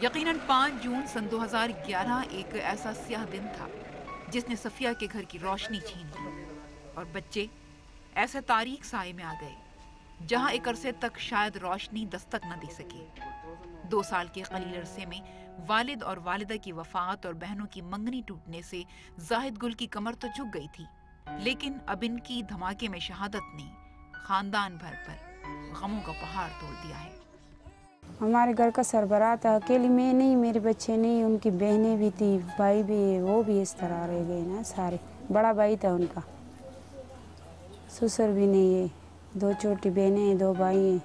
یقیناً 5 جون سن 2011 ایک ایسا سیاہ دن تھا جس نے صفیہ کے گھر کی روشنی چھین لی اور بچے ایسے تاریک سائے میں آ گئے جہاں ایک عرصے تک شاید روشنی دستک نہ دے سکے۔ 2 سال کے قلیل عرصے میں والد اور والدہ کی وفات اور بہنوں کی منگنی ٹوٹنے سے زاہد گل کی کمر تو جھک گئی تھی، لیکن اب ان کی دھماکے میں شہادت نے خاندان بھر پر غموں کا پہاڑ توڑ دیا ہے۔ ہمارے گھر کا سربراہ تھا، اکیلی میں نہیں، میرے بچے نہیں، ان کی بہنیں بھی تھی، بھائی بھی، وہ بھی اس طرح رہ گئے نا سارے۔ بڑا بھائی تھا ان کا، سسر بھی نہیں ہے، 2 چھوٹی بہنیں ہیں، 2 بھائی ہیں،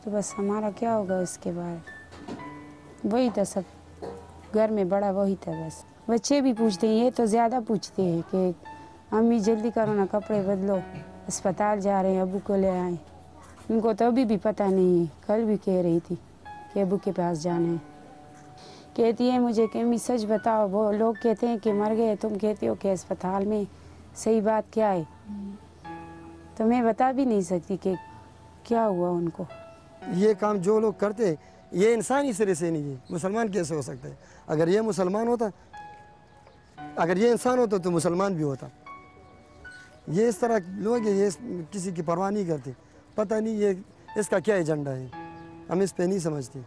تو بس ہمارا کیا ہوگا اس کے بعد؟ وہی تھا سب گھر میں بڑا، وہی تھا بس۔ بچے بھی پوچھتے ہیں، یہ تو زیادہ پوچھتے ہیں کہ امی جلدی کرو نا، کپڑے بدلو، اسپتال جا رہے ہیں، ابو کو لے آئیں۔ ان کو تو ابھی بھی پتہ نہیں ہے، کل بھی کہہ رہی تھی کہ ابو کے پاس جانا ہے۔ کہتی ہے مجھے کہ امی سچ بتاؤ، وہ لوگ کہتے ہیں کہ مر گئے، تم کہتے ہو کہ اسپتال میں، صحیح بات کیا ہے؟ تو میں بتا بھی نہیں سکتی کہ کیا ہوا ان کو۔ یہ کام جو لوگ کرتے ہیں یہ انسانی سرے سے نہیں ہے، مسلمان کیسے ہو سکتا ہے؟ اگر یہ مسلمان ہوتا، اگر یہ انسان ہوتا تو مسلمان بھی ہوتا۔ یہ اس طرح لوگ ہیں، یہ کسی کی پرواہ نہیں کرتے، پتہ نہیں یہ اس کا کیا ایجنڈا ہے، ہم اس پہ نہیں سمجھتے۔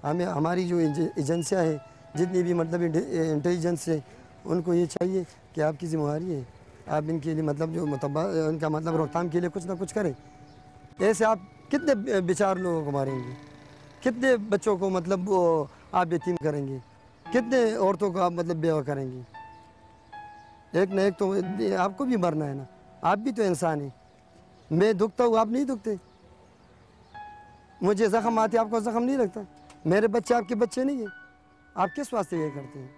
ہماری جو ایجنسیاں ہیں، جتنی بھی مطلب انٹیلیجنس ہے، ان کو یہ چاہیے کہ آپ کی ذمہ داری ہے، آپ ان کے لیے مطلب جو ان کا مطلب روکتھام کے لیے کچھ نہ کچھ کریں۔ ایسے آپ کتنے بیچار لوگوں کو ماریں گے، کتنے بچوں کو مطلب آپ یتیم کریں گے، کتنے عورتوں کو آپ مطلب بیوہ کریں گے؟ ایک نہ ایک تو آپ کو بھی مرنا ہے نا، آپ بھی تو انسان ہیں۔ میں دکھتا ہوں، آپ نہیں دکھتے، مجھے زخم آتے آپ کو زخم نہیں لگتا، میرے بچے آپ کے بچے نہیں ہیں، آپ کس واسطے یہ کرتے ہیں؟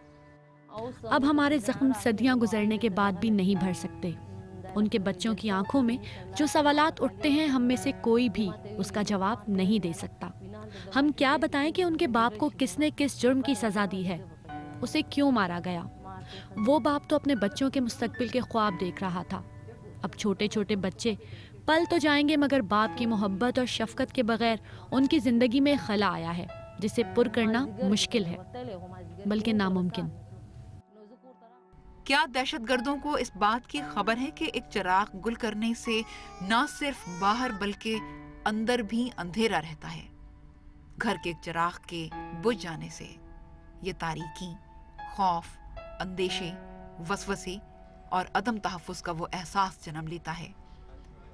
اب ہمارے زخم صدیاں گزرنے کے بعد بھی نہیں بھر سکتے۔ ان کے بچوں کی آنکھوں میں جو سوالات اٹھتے ہیں، ہم میں سے کوئی بھی اس کا جواب نہیں دے سکتا۔ ہم کیا بتائیں کہ ان کے باپ کو کس نے کس جرم کی سزا دی ہے، اسے کیوں مارا گیا؟ وہ باپ تو اپنے بچوں کے مستقبل کے خواب دیکھ رہا تھا۔ اب چھوٹے چھوٹے بچے پل تو جائیں گے، مگر باپ کی محبت اور شفقت کے بغیر ان کی زندگی میں خلا آیا ہے جسے پر کرنا مشکل ہے، بلکہ ناممکن۔ کیا دہشت گردوں کو اس بات کی خبر ہے کہ ایک چراغ گل کرنے سے نہ صرف باہر بلکہ اندر بھی اندھیرا رہتا ہے؟ گھر کے ایک چراغ کے بجھ جانے سے یہ تاریکی، خوف، اندیشے، وسوسے اور عدم تحفظ کا وہ احساس جنم لیتا ہے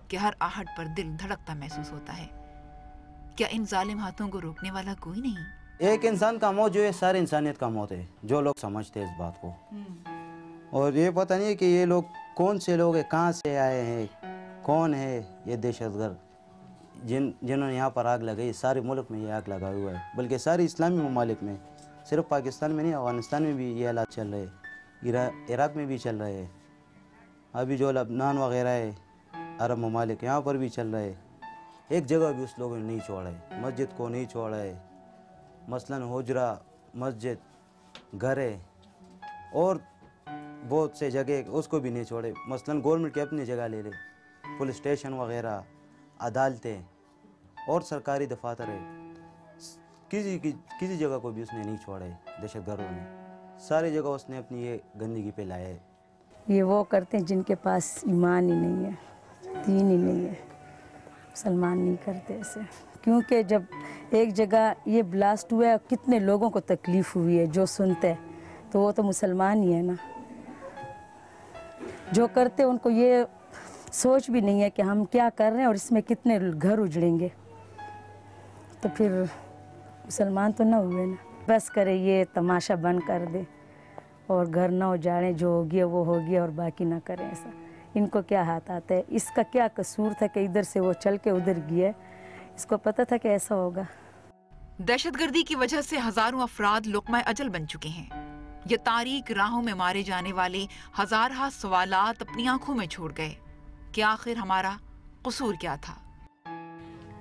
کہ ہر آہٹ پر دل دھڑکتا محسوس ہوتا ہے۔ کیا ان ظالم ہاتھوں کو روکنے والا کوئی نہیں؟ ایک انسان کا موت جو ہے ساری انسانیت کا موت ہے، جو لوگ سمجھتے ہیں اس بات کو۔ اور یہ پتہ نہیں کہ یہ لوگ کون سے لوگ ہیں، کہاں سے آئے ہیں، کون ہے یہ دہشت گرد جنہوں نے یہاں پر آگ لگائی۔ سارے ملک میں یہ آگ لگا ہوا ہے، بلکہ سارے اسلامی ممالک میں، صرف پاکستان میں نہیں، افغانستان میں بھی یہ حالات چل رہے ہیں، عراق میں بھی چل رہے ہیں، ابھی جو لبنان وغیرہ ہے، عرب ممالک، یہاں پر بھی چل رہے ہیں۔ ایک جگہ بھی اس لوگوں نے نہیں چھوڑا ہے، مسجد کو نہیں چھوڑا ہے، مثلاً حجرہ، مسجد، گھر ہے، اور بہت سے جگہ اس کو بھی نہیں چھوڑے۔ مثلاً گورنمنٹ کی اپنی جگہ لے لے، پولیس اسٹیشن وغیرہ، عدالتیں اور سرکاری دفاتر ہے، کسی جگہ کو بھی اس نے نہیں چھوڑا ہے۔ دہشت گردوں نے ساری جگہ اس نے اپنی یہ گندگی پہ لایا ہے۔ یہ وہ کرتے ہیں جن کے پاس ایمان ہی نہیں ہے، دین ہی نہیں ہے، مسلمان نہیں کرتے ایسے۔ کیونکہ جب ایک جگہ یہ بلاسٹ ہوا ہے، کتنے لوگوں کو تکلیف ہوئی ہے جو سنتے ہیں، تو وہ تو مسلمان ہی ہے نا۔ جو کرتے ان کو یہ سوچ بھی نہیں ہے کہ ہم کیا کر رہے ہیں اور اس میں کتنے گھر اجڑیں گے، تو پھر مسلمان تو نہ ہوئے نا۔ بس کرے یہ تماشا بند کر دے اور گھر نہ اجاڑیں، جو ہو گیا وہ ہو گیا، اور باقی نہ کریں ایسا۔ ان کو کیا ہاتھ آتا ہے؟ اس کا کیا قصور تھا کہ ادھر سے وہ چل کے ادھر گیا؟ اس کو پتہ تھا کہ ایسا ہوگا۔ دہشت گردی کی وجہ سے ہزاروں افراد لقمہ اجل بن چکے ہیں۔ یہ تاریک راہوں میں مارے جانے والے ہزارہ سوالات اپنی آنکھوں میں چھوڑ گئے کہ آخر ہمارا قصور کیا تھا؟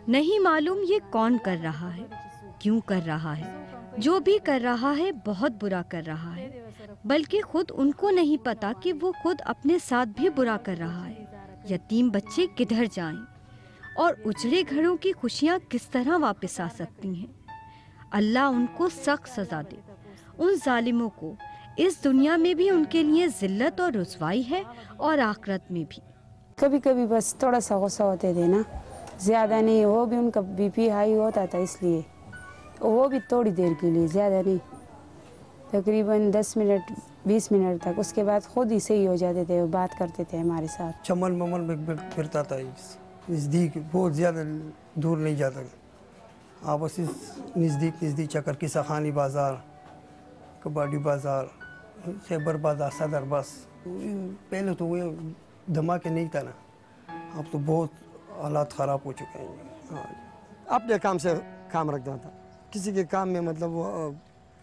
نہیں معلوم یہ کون کر رہا ہے، کیوں کر رہا ہے۔ جو بھی کر رہا ہے بہت برا کر رہا ہے، بلکہ خود ان کو نہیں پتا کہ وہ خود اپنے ساتھ بھی برا کر رہا ہے۔ یتیم بچے کدھر جائیں اور اجڑے گھروں کی خوشیاں کس طرح واپس آ سکتی ہیں؟ اللہ ان کو سخت سزا دے. ان ظالموں کو اس دنیا میں بھی ان کے لیے ذلت اور رسوائی ہے اور آخرت میں بھی. کبھی کبھی بس تھوڑا سا غصہ ہوتے تھے نا, زیادہ نہیں. وہ بھی ان کا بی پی ہائی ہوتا تھا, اس لیے وہ بھی تھوڑی دیر کے لیے, زیادہ نہیں, تقریباً 10 منٹ 20 منٹ تک. اس کے بعد خود ہی صحیح ہو جاتے تھے, وہ بات کرتے تھے ہمارے ساتھ. چمن ممن میں پھرتا تھا, نزدیک, بہت زیادہ دور نہیں جاتا, آپس نزدیک چکر, قصہ خانی بازار, کباڈی بازار, خیبر بازار, صدر. بس پہلے تو وہ دھماکے نہیں تھا نا, اب تو بہت حالات خراب ہو چکے ہیں. اپنے کام سے کام رکھتا تھا, کسی کے کام میں مطلب وہ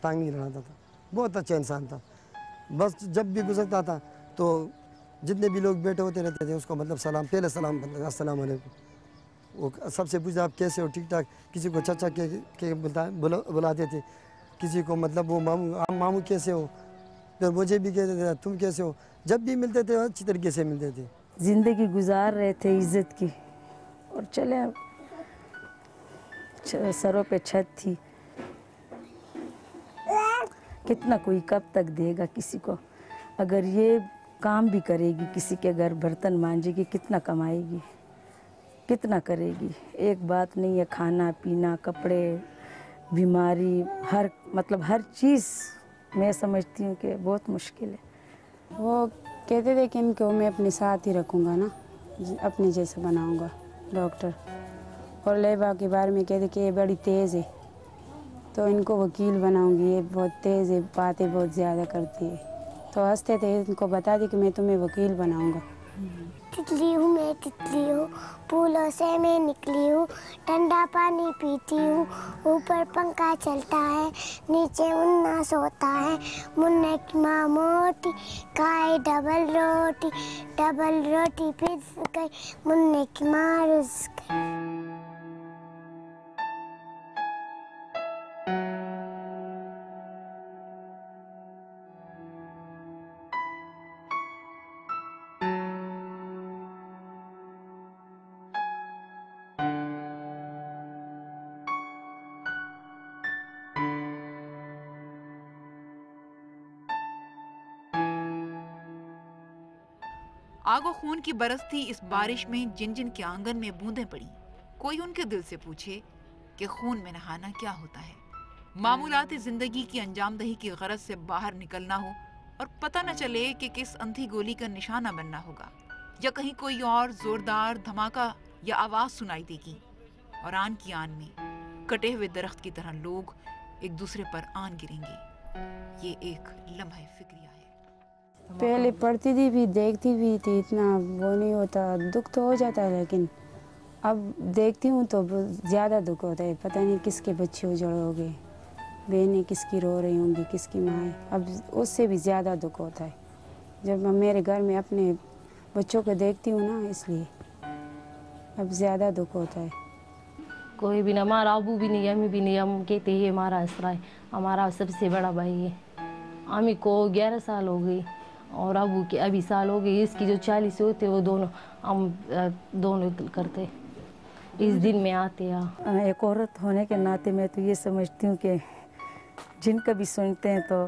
ٹانگ نہیں لڑاتا تھا. بہت اچھا انسان تھا. بس جب بھی گزرتا تھا تو جتنے بھی لوگ بیٹھے ہوتے رہتے تھے اس کو مطلب سلام, پہلے سلام, السلام علیکم. وہ سب سے پوچھتا آپ کیسے ہو, ٹھیک ٹھاک. کسی کو چچا کے بلاتے تھے, کسی کو مطلب وہ ماموں کیسے ہو, پھر مجھے بھی کہتے تھے تم کیسے ہو. جب بھی ملتے تھے اچھی طریقے سے ملتے تھے. زندگی گزار رہے تھے عزت کی, اور چلے سروں پہ چھت تھی. کتنا کوئی کب تک دے گا کسی کو. اگر یہ کام بھی کرے گی, کسی کے گھر برتن مانجے گی, کتنا کمائے گی, کتنا کرے گی. ایک بات نہیں ہے, کھانا پینا, کپڑے, بیماری, ہر چیز میں سمجھتی ہوں کہ بہت مشکل ہے. وہ کہتے تھے کہ ان کو میں اپنے ساتھ ہی رکھوں گا نا, اپنے جیسا بناؤں گا ڈاکٹر. اور لیبا کے بارے میں کہتے کہ یہ بڑی تیز ہے تو ان کو وکیل بناؤں گی, یہ بہت تیز ہے, باتیں بہت زیادہ کرتی ہے. تو ہنستے تھے, ان کو بتا دی کہ میں تمہیں وکیل بناؤں گا. تتلی ہوں میں, تتلی ہوں, پھولوں سے میں نکلی ہوں, ٹھنڈا پانی پیتی ہوں, اوپر پنکھا چلتا ہے, نیچے منا سوتا ہے. منا کی ماں موٹی کھائے ڈبل روٹی, ڈبل روٹی پھر گئی منا کی ماں رس گئی. آگ و خون کی برستی اس بارش میں جن جن کے آنگن میں بوندیں پڑی, کوئی ان کے دل سے پوچھے کہ خون میں نہانا کیا ہوتا ہے. معمولات زندگی کی انجام دہی کی غرض سے باہر نکلنا ہو اور پتہ نہ چلے کہ کس اندھی گولی کا نشانہ بننا ہوگا, یا کہیں کوئی اور زوردار دھماکہ یا آواز سنائی دے گی, اور آن کی آن میں کٹے ہوئے درخت کی طرح لوگ ایک دوسرے پر آن گریں گے. یہ ایک لمحہ فکریہ ہے. پہلے پڑھتی تھی بھی, دیکھتی بھی تھی, اتنا وہ نہیں ہوتا, دکھ تو ہو جاتا ہے, لیکن اب دیکھتی ہوں تو زیادہ دکھ ہوتا ہے. پتہ نہیں کس کے بچے اجڑ ہو گئے, بہنیں کس کی رو رہی ہوں گی, کس کی ماں. اب اس سے بھی زیادہ دکھ ہوتا ہے جب میں میرے گھر میں اپنے بچوں کو دیکھتی ہوں نا, اس لیے اب زیادہ دکھ ہوتا ہے. کوئی بھی نہ, ہمارا ابو بھی نہیں, امی بھی نہیں. ہم کہتے ہیں ہمارا اسرا ہے, ہمارا سب سے بڑا بھائی ہے. امی کو 11 سال ہو گئی اور ابو کے ابھی سال ہو گئی. اس کی جو 40 ہوتے وہ دونوں ہم دونوں کرتے, اس دن میں آتے ہیں. ایک عورت ہونے کے ناطے میں تو یہ سمجھتی ہوں کہ جن کا بھی سنتے ہیں تو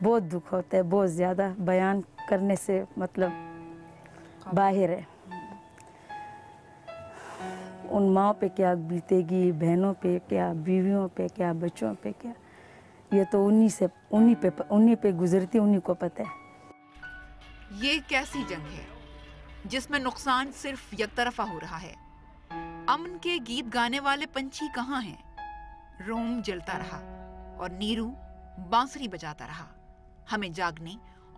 بہت دکھ ہوتا ہے, بہت زیادہ. بیان کرنے سے مطلب باہر ہے. ان ماں پہ کیا بیتے گی, بہنوں پہ کیا, بیویوں پہ کیا, بچوں پہ کیا, یہ تو انہی پہ گزرتی, انہی کو پتہ ہے. یہ کیسی جنگ ہے جس میں نقصان صرف یک طرفہ ہو رہا ہے. امن کے گیت گانے والے پنچھی کہاں ہیں؟ روم جلتا رہا اور نیرو بانسری بجاتا رہا. ہمیں جاگنے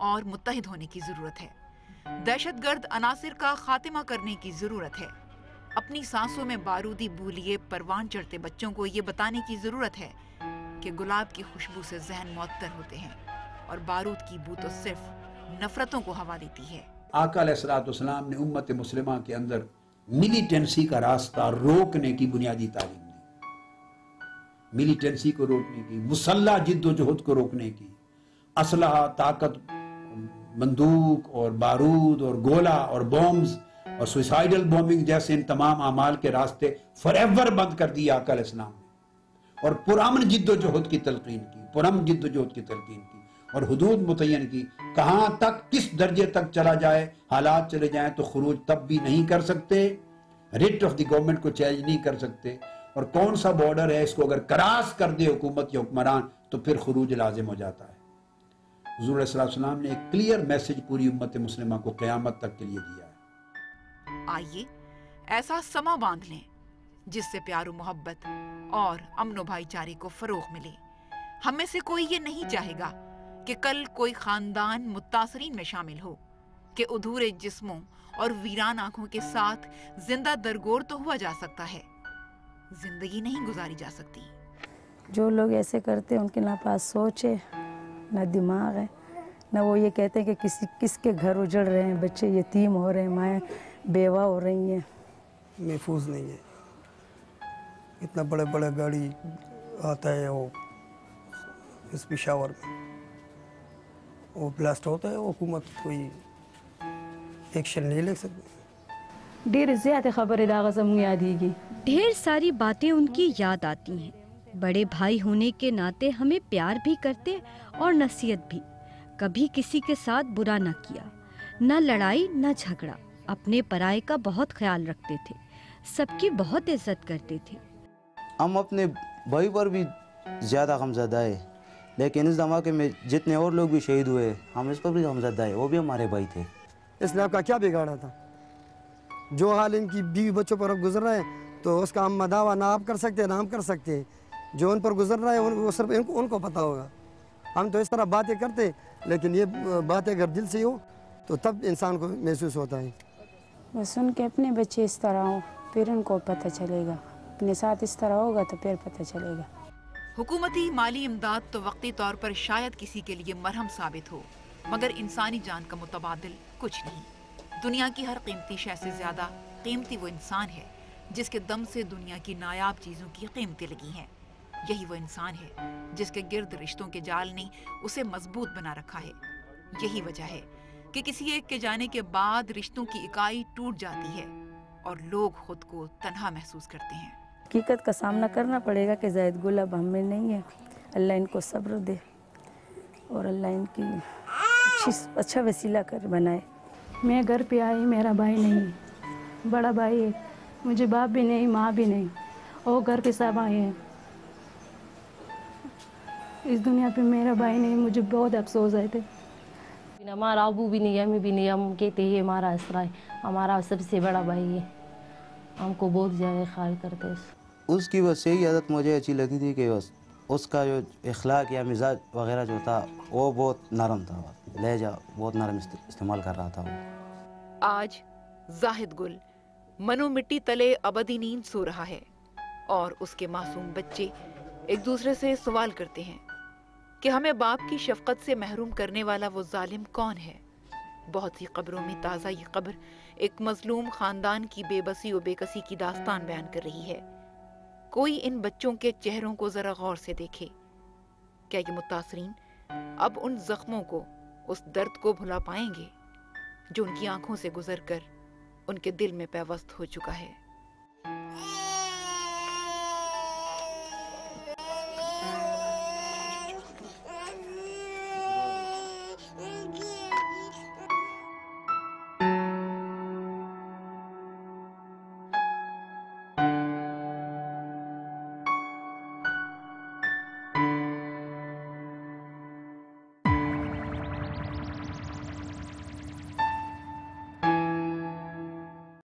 اور متحد ہونے کی ضرورت ہے. دہشت گرد عناصر کا خاتمہ کرنے کی ضرورت ہے. اپنی سانسوں میں بارودی بولیے پروان چڑھتے بچوں کو یہ بتانے کی ضرورت ہے کہ گلاب کی خوشبو سے ذہن معطر ہوتے ہیں اور بارود کی بو تو صرف نفرتوں کو ہوا دیتی ہے. آقا علیہ الصلوۃ والسلام نے امت مسلمہ کے اندر ملیٹنسی کا راستہ روکنے کی بنیادی تعلیم دی. ملیٹنسی کو روکنے کی, مسلح جد و جہد کو روکنے کی, اسلحہ, طاقت, بندوق اور بارود اور گولہ اور بومز اور سوئسائیڈل بومنگ جیسے ان تمام اعمال کے راستے فور ایور بند کر دیے آقا علیہ السلام نے. اور پرامن جدوجہد کی تلقین کی، پرامن جدوجہد کی تلقین کی اور حدود متعین کی، کہاں تک کس درجے تک چلا جائے، حالات چلے جائیں تو خروج تب بھی نہیں کر سکتے، ریٹ آف دی گورنمنٹ کو چینج نہیں کر سکتے، اور کون سا بارڈر ہے اس کو اگر کراس کر دے حکومت یا حکمران تو پھر خروج لازم ہو جاتا ہے۔ حضور علیہ السلام نے ایک کلیئر میسج پوری امت مسلمہ کو قیامت تک کے لیے دیا ہے۔ آئیے ایسا سما باندھ لیں جس سے پیار و محبت اور امن و بھائی چارے کو فروغ ملے۔ ہم میں سے کوئی یہ نہیں چاہے گا کہ کل کوئی خاندان متاثرین میں شامل ہو کہ ادھورے جسموں اور ویران آنکھوں کے ساتھ زندہ درگور تو ہوا جا سکتا ہے، زندگی نہیں گزاری جا سکتی۔ جو لوگ ایسے کرتے ہیں ان کے نہ پاس سوچ ہے، نہ دماغ ہے، نہ وہ یہ کہتے ہیں کہ کس کے گھر اجڑ رہے ہیں، بچے یتیم ہو رہے ہیں، مائیں بیوہ ہو رہی ہیں۔ محفوظ نہیں ہے، اتنا بڑے بڑے گاڑی آتا ہے وہ اس پشاور میں، وہ بلاسٹ ہوتا ہے، وہ حکومت کوئی ایکشن نہیں لے سکتی۔ ڈیر زیادہ خبر داغ زمین یادی گی، ڈھیر ساری باتیں ان کی یاد آتی ہیں۔ بڑے بھائی ہونے کے ناطے ہمیں پیار بھی کرتے اور نصیحت بھی۔ کبھی کسی کے ساتھ برا نہ کیا، نہ لڑائی نہ جھگڑا، اپنے پرائے کا بہت خیال رکھتے تھے، سب کی بہت عزت کرتے تھے۔ ہم اپنے بھائی پر بھی زیادہ غمزدہ ہے، لیکن اس دھماکے میں جتنے اور لوگ بھی شہید ہوئے ہم اس پر بھی غمزدہ ہے، وہ بھی ہمارے بھائی تھے۔ اس نے آپ کا کیا بگاڑا تھا؟ جو حال ان کی بیوی بچوں پر اب گزر رہا ہے تو اس کا ہم دعویٰ نہ آپ کر سکتے نہ ہم کر سکتے، جو ان پر گزر رہا ہے وہ صرف ان کو پتہ ہوگا۔ ہم تو اس طرح باتیں کرتے، لیکن یہ باتیں اگر دل سے ہو تو تب انسان کو محسوس ہوتا ہے۔ بس ان کے اپنے بچے اس طرح ہوں پھر ان کو پتہ چلے گا، اپنے ساتھ اس طرح ہوگا تو پھر پتہ چلے گا۔ حکومتی مالی امداد تو وقتی طور پر شاید کسی کے لیے مرہم ثابت ہو، مگر انسانی جان کا متبادل کچھ نہیں۔ دنیا کی ہر قیمتی شے سے زیادہ قیمتی وہ انسان ہے جس کے دم سے دنیا کی نایاب چیزوں کی قیمتیں لگی ہیں۔ یہی وہ انسان ہے جس کے گرد رشتوں کے جال نے اسے مضبوط بنا رکھا ہے۔ یہی وجہ ہے کہ کسی ایک کے جانے کے بعد رشتوں کی اکائی ٹوٹ جاتی ہے اور لوگ خود کو تنہا محسوس کرتے ہیں۔ حقیقت کا سامنا کرنا پڑے گا کہ زاہد گل اب ہم میں نہیں ہے۔ اللہ ان کو صبر دے اور اللہ ان کی اچھا وسیلہ کر بنائے۔ میں گھر پہ آئی، میرا بھائی نہیں، بڑا بھائی ہے، مجھے باپ بھی نہیں ماں بھی نہیں، وہ گھر پہ سب آئے ہیں۔ اس دنیا پہ میرا بھائی نہیں، مجھے بہت افسوس آئے تھے۔ ہمارا ابو بھی نہیں، امی بھی نہیں، ہم کہتے ہیں ہمارا اسرا ہے، ہمارا سب سے بڑا بھائی ہے، ہم کو بہت زیادہ خیال کرتے ہیں۔ اس کی بس یہی عادت مجھے اچھی لگی تھی کہ بس اس کا جو اخلاق یا مزاج وغیرہ جو تھا وہ بہت نرم تھا، لہجہ بہت نرم استعمال کر رہا تھا وہ۔ آج زاہد گل منو مٹی تلے ابدی نیند سو رہا ہے اور اس کے معصوم بچے ایک دوسرے سے سوال کرتے ہیں کہ ہمیں باپ کی شفقت سے محروم کرنے والا وہ ظالم کون ہے۔ بہت سی قبروں میں تازہ یہ قبر ایک مظلوم خاندان کی بے بسی و بے کسی کی داستان بیان کر رہی ہے۔ کوئی ان بچوں کے چہروں کو ذرا غور سے دیکھے۔ کیا یہ متاثرین اب ان زخموں کو، اس درد کو بھلا پائیں گے جو ان کی آنکھوں سے گزر کر ان کے دل میں پیوست ہو چکا ہے؟